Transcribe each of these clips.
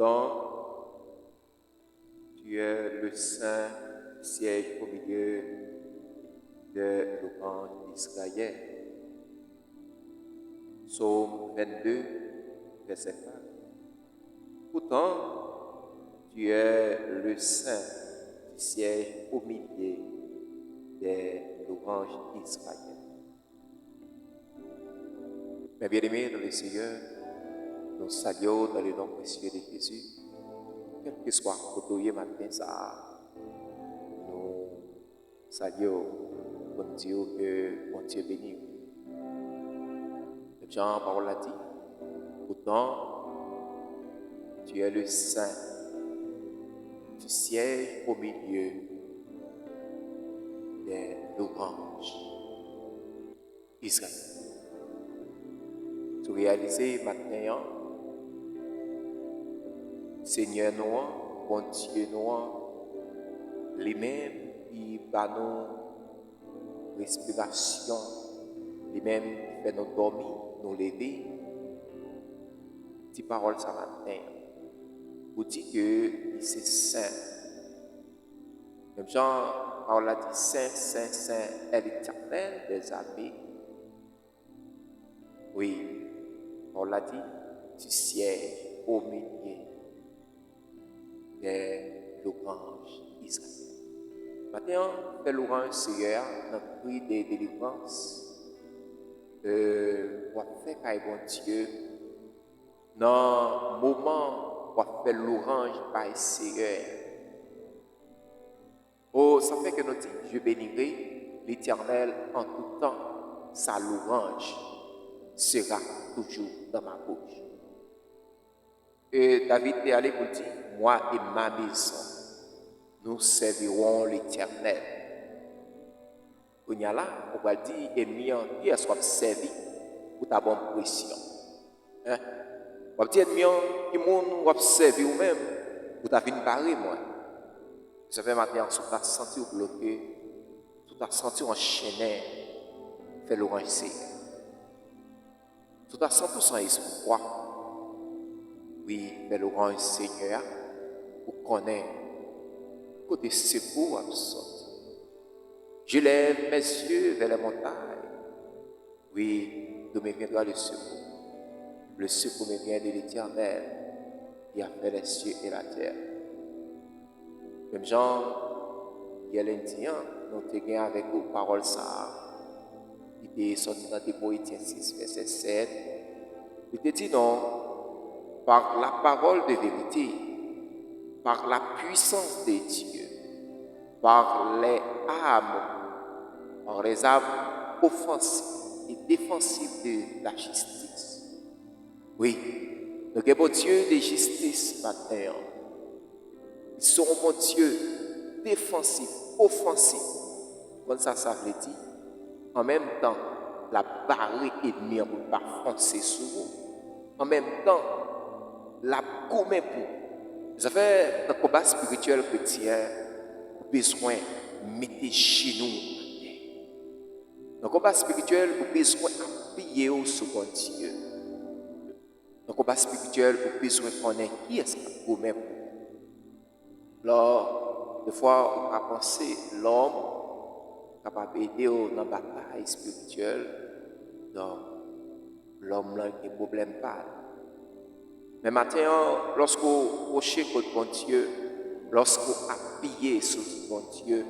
Pourtant, tu es le Saint qui siège au milieu de l'orange d'Israël. Psaume 22, verset 4. Pourtant, tu es le Saint qui siège au milieu de l'orange d'Israël. Mes bien-aimés dans le Seigneur, nous saluons dans le nom précieux de Jésus. Quel que soit le matin, ça, nous saluons pour dire que mon Dieu béni. Jean parole a dit, pourtant, tu es le Saint, tu sièges au milieu des louanges Israël. Tu réalises maintenant, Seigneur noir, bon Dieu noir, lui-même qui va nous respiration, lui-même qui fait nous dormir, nous lever. Petite parole ce matin, pour dire que c'est saint. Même Jean, parole a dit saint, saint, saint est l'Éternel des armées. Oui, on l'a dit, tu sièges au milieu des louanges Israël. Maintenant, fait l'orange Seigneur, notre prix de délivrance, pour faire par bon Dieu, dans le moment où faire l'orange par Seigneur. Oh, ça fait que nous disons, je bénirai l'Éternel en tout temps, sa louange sera toujours dans ma bouche. Et David est allé pour dire, moi et ma maison, nous servirons l'Éternel. On y a là, on va dire, et mien, qui est soit servi pour ta bonne pression. Hein? On va dire, mien, qui moun va servir ou même pour ta vie parée, moi. Ça fait maintenant, si tu as senti bloqué, si tu as senti enchaîné, fais l'orange Seigneur. Tout à 100% espoir. Oui, mais l'orange Seigneur, vous connaissez côté secours absent. Je lève mes yeux vers les montagnes. Oui, d'où me viendra le secours. Le secours me vient de l'Éternel qui a fait les cieux et la terre. Même Jean, il y a l'Indien, nous te avec vos paroles ça. Il est sorti dans des Poétiens 6, verset 7. Il te dit non, par la parole de vérité, par la puissance de Dieu, par les armes offensives et défensives de la justice. Oui, nous avons Dieu de justice maintenant. Ils sont mon Dieu défensif, offensif. Comme ça veut dire, en même temps, la barre ennemie pour ne pas foncer sur vous. En même temps, la commet pour. Ça fait un combat spirituel chrétien, besoin de mettre genoux. Dans le combat spirituel, vous avez besoin d'appuyer sur mon Dieu. Dans le combat spirituel, vous avez besoin de connaître qui est-ce qui commet pour. Alors, des fois, on va penser l'homme capable d'aider dans la bataille spirituelle, donc l'homme n'a pas de problème pas. Mais maintenant, lorsqu'on rocher contre bon Dieu, lorsqu'on appuie sur bon Dieu,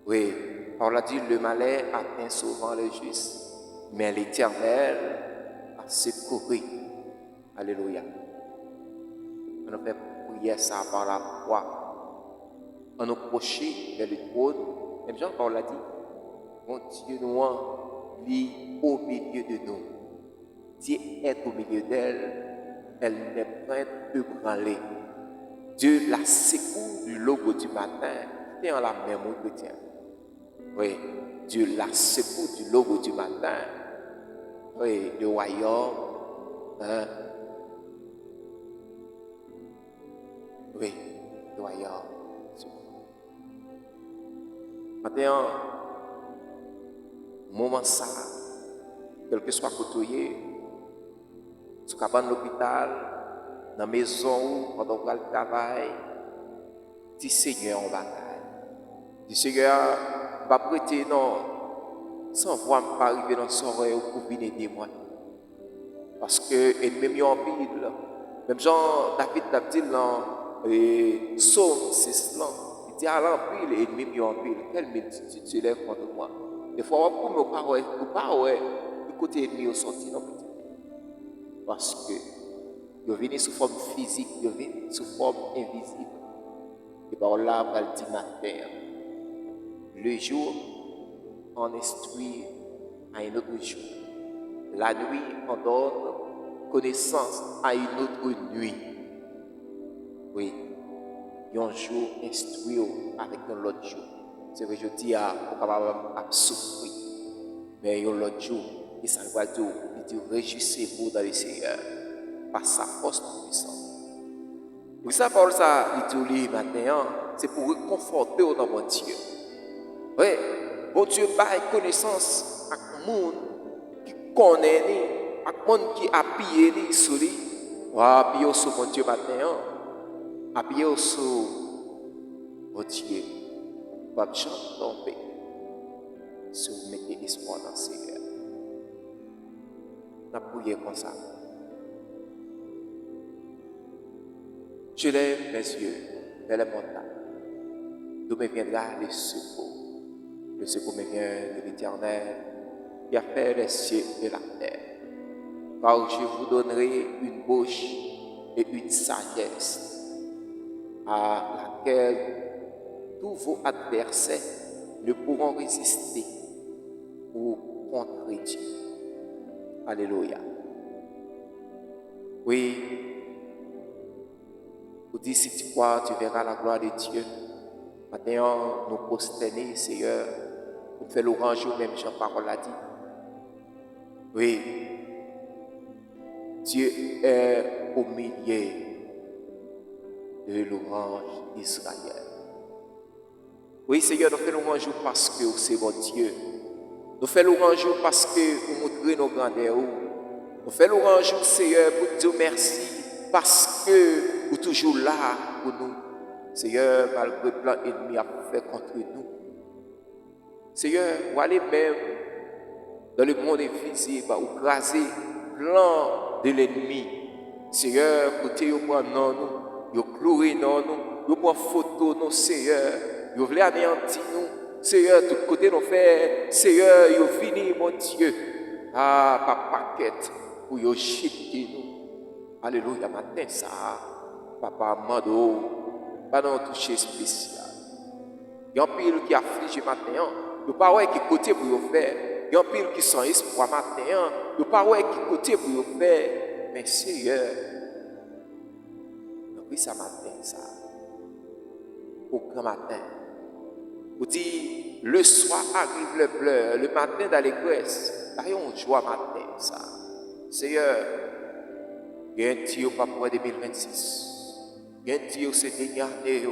oui, on l'a dit, le malheur atteint souvent le juste, mais l'Éternel a secouru. Alléluia. On a fait prier ça par la foi. On a approché vers le trône. Même Jean-Paul l'a dit, mon Dieu noir vit au milieu de nous. Dieu est au milieu d'elle. Elle n'est pas ébranlée. Dieu la secoue du logo du matin. C'est en la même mot chrétien. Oui, Dieu la secoue du logo du matin. Oui, le royaume. Hein? Oui, le royaume. Maintenant, moment ça, quel que soit côté, sous cabane l'hôpital, dans la maison, pendant qu'on le travail, dis Seigneur en bataille. Dis Seigneur, pas prêter non, sans voir me pas arriver dans son rêve pour venir aider moi. Parce que ennemi en pile, même Jean David l'a dit dans Psaume 6 là, il dit à l'empile, ennemi en pile, quelle multitude se lève contre moi. Des fois, on ne peut pas du côté ennemi au sorti non petit. Parce que il vient sous forme physique, il vient sous forme invisible. Et par là, on va le dire matin. Le jour, on instruit à un autre jour. La nuit, on donne connaissance à une autre nuit. Oui, un jour instruit avec un autre jour. C'est vrai que je dis à souffrir. Mais un autre jour, il s'en va dire, il dit réjouissez-vous dans le Seigneur par sa force puissante. Pour ça, Paul, ça, il dit matin, c'est pour réconforter dans mon Dieu. Oui, bon Dieu, bail connaissance à le monde qui connaît, à le monde qui a appuyé sur lui. Appuyé sur mon Dieu matin, appuyé sur mon Dieu. Pas de chance tomber si vous mettez l'espoir dans le Seigneur. N'a prié comme ça. Je lève mes yeux vers la montagne, d'où me viendra le secours. Le secours me vient de l'Éternel, qui a fait les cieux et la terre. Car je vous donnerai une bouche et une sagesse à laquelle tous vos adversaires ne pourront résister ou contredire. Alléluia. Oui, vous dites si tu crois, tu verras la gloire de Dieu. Maintenant, nous prosterner, Seigneur, pour faire l'orange, même Jean-Parole l'a dit. Oui, Dieu est au milieu de l'orange d'Israël. Oui, Seigneur, nous faisons l'orange parce que c'est votre Dieu. Nous faisons l'orange parce que vous montrez nos grandeurs. Nous faisons l'orange, Seigneur, pour dire merci parce que vous êtes toujours là pour nous. Seigneur, malgré le plan ennemi a fait contre nous. Seigneur, vous allez même dans le monde invisible, vous crasez le plan de l'ennemi. Seigneur, côté vous prenez nous, vous clouez nous, vous prenez photo nous, Seigneur, vous voulez anéantir nous. Seigneur, tout côté nous fait, Seigneur, vous venez, mon Dieu, par paquet, pour vous jeter nous. Alléluia, matin ça, papa, mando, pas dans toucher spécial. Il y a un pile qui afflige matin, il n'y a pas qui côté pour vous faire. Il y a un pile qui sans espoir matin, il n'y a pas qui côté pour vous faire. Mais Seigneur, depuis ça matin, ça, au grand matin, vous dites, le soir arrive le pleur, le matin dans l'église, il y a une joie matin, ça. Seigneur, il y a un Dieu pour 2026. Il y a un Dieu c'est dernière année.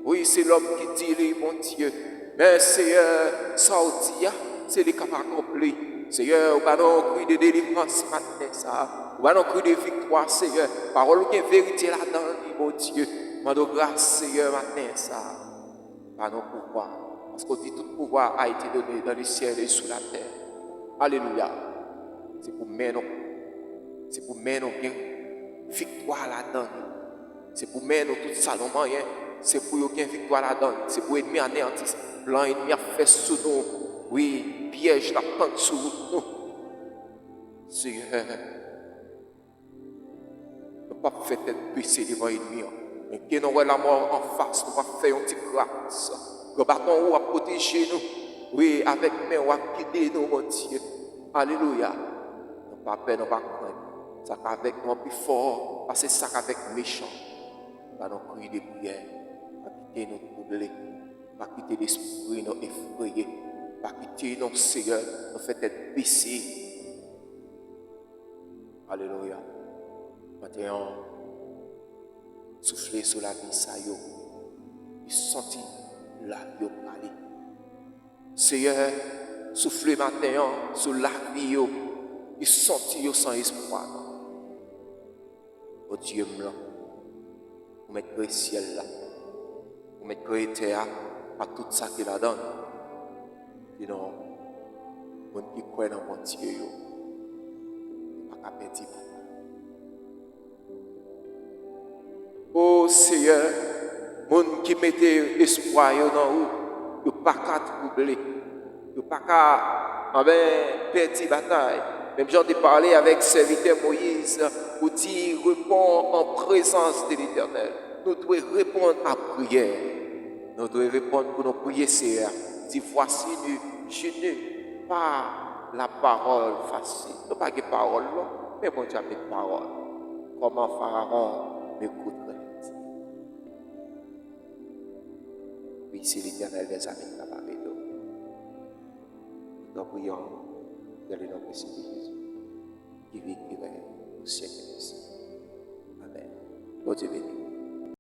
Oui, c'est l'homme qui dit, mon Dieu. Mais Seigneur, ça dit, c'est les capables accomplis. Seigneur, on va nous cri de délivrance matin, ça. On va nous cri de victoire, Seigneur. Parole qui est vérité là-dedans, mon Dieu. Mando grâce, Seigneur, matin, ça. Par nos pouvoirs. Parce qu'on dit tout pouvoir a été donné dans le ciel et sous la terre. Alléluia. C'est pour mener c'est pour mener victoire là-dedans. C'est pour mener tout ça dans moyen. C'est pour qu'il y ait victoire là-dedans. C'est pour ennemi anéantir. Plan ennemi a fait sous nous. Oui, piège la pente sous nous. Seigneur, ne pas faire tête baissée devant l'ennemi. Mais que nous voyons la mort en face, nous va faire une petite grâce. Le bâton va protéger nous. Oui, avec main, on va guider nous, mon Dieu. Alléluia. Nous pas peur, nous pas craindre. Ça avec nous plus fort, parce que ça avec méchant. Pas nous crier des prières, pas quitter nous troubler, pas quitter l'esprit nous effrayer, pas quitter nos Seigneur, nous faire être baissés. Alléluia. Maintenant, souffler sur la vie, ça y est. Il sentit la vie parler. Seigneur, souffler maintenant sur la vie, il sentit sans espoir. au Dieu blanc, pour mettre le ciel là, pour mettre le terre à tout ça qu'il a donné. Et non, les gens qui croient dans mon Dieu, ils ne sont pas perdus. Oh Seigneur, les gens qui mettent espoir dans vous, ils ne sont pas troublés, ils ne sont pas perdre la bataille. Même j'en ai parlé avec le serviteur Moïse, pour dire répond en présence de l'Éternel. Nous devons répondre à prière. Nous devons répondre pour nos prières, Seigneur. Si voici nous, je pas la parole facile. Nous pas de parole, mais bon Dieu a de parole. Comment Pharaon m'écouterait. Oui, c'est l'Éternel des amis qui a parlé de nous. Nous prions dans le nom de Jésus, qui vit, qui règne au siècle des siècles. Amen. Dieu béni.